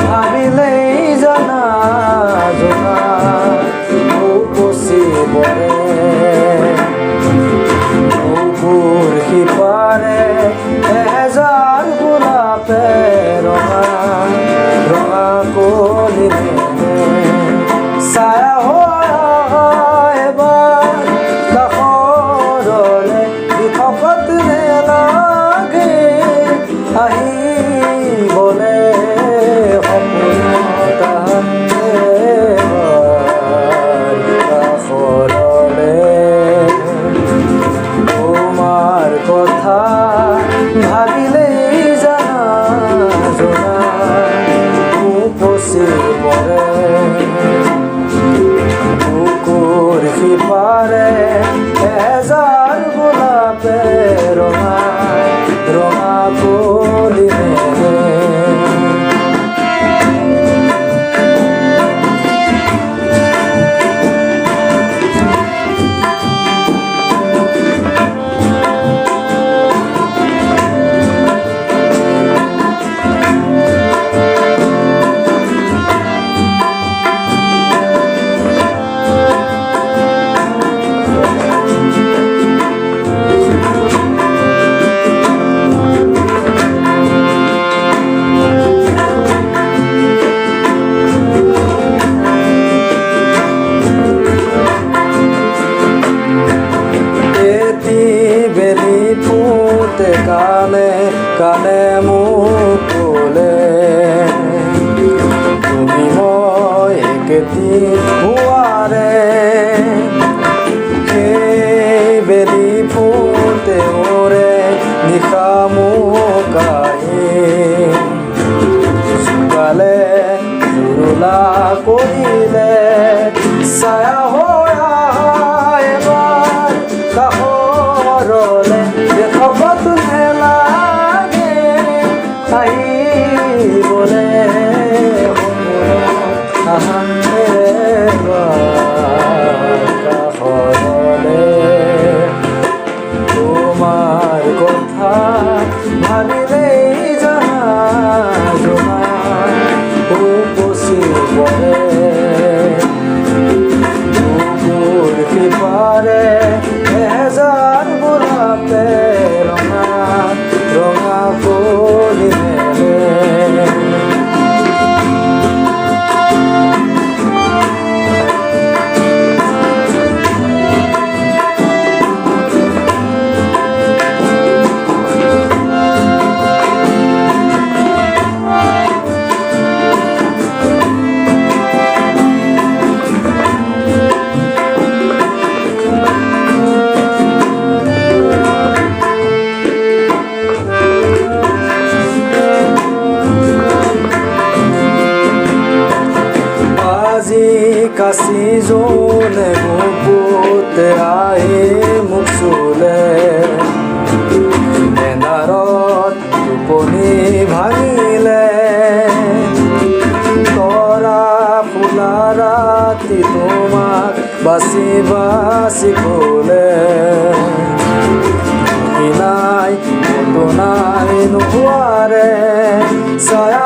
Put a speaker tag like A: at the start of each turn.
A: ভাবিলেই জানা জোনা উপচি পৰে বুকুৰ সিপাৰে এহেজাৰ গোলাপে ৰঙা ৰঙা কলি ছায়া হয় এবাৰ কাষৰলে থকত নেলাগে আহিবলে সপোনত কাষৰলে তোমাৰ কথা ভাবিলেই জানা জোনা উপচি পৰে বুকুৰ সিপাৰে এজাৰ গোলাপে ৰঙা ৰঙা কলি ফুটে কানে কানে মোক ক'লে তুমি মই একেদিন হোৱাৰে সেই বেলি ফুটে ওৰে নিশা মোক আহি চোকালে জুৰুলা কৰিলে ছায়া হৈ এবাৰ কাষৰলে থকত নেলাগে আহিবলে কাষৰলে তোমাৰ কথা ভাবিলেই জানা জোনা উপচি পৰে বুকুৰ সিপাৰে এজাৰ গোলাপে ৰঙা ৰঙা কলি কাশি জোনে বুকুতে আহি মোক চুলে এনাৰত টোপনি ভাঙিলে তৰা ফুলা ৰাতি তোমাক বাচি বাচি ক'লে নাই ক'তো নাই নোহোৱাৰে ছায়া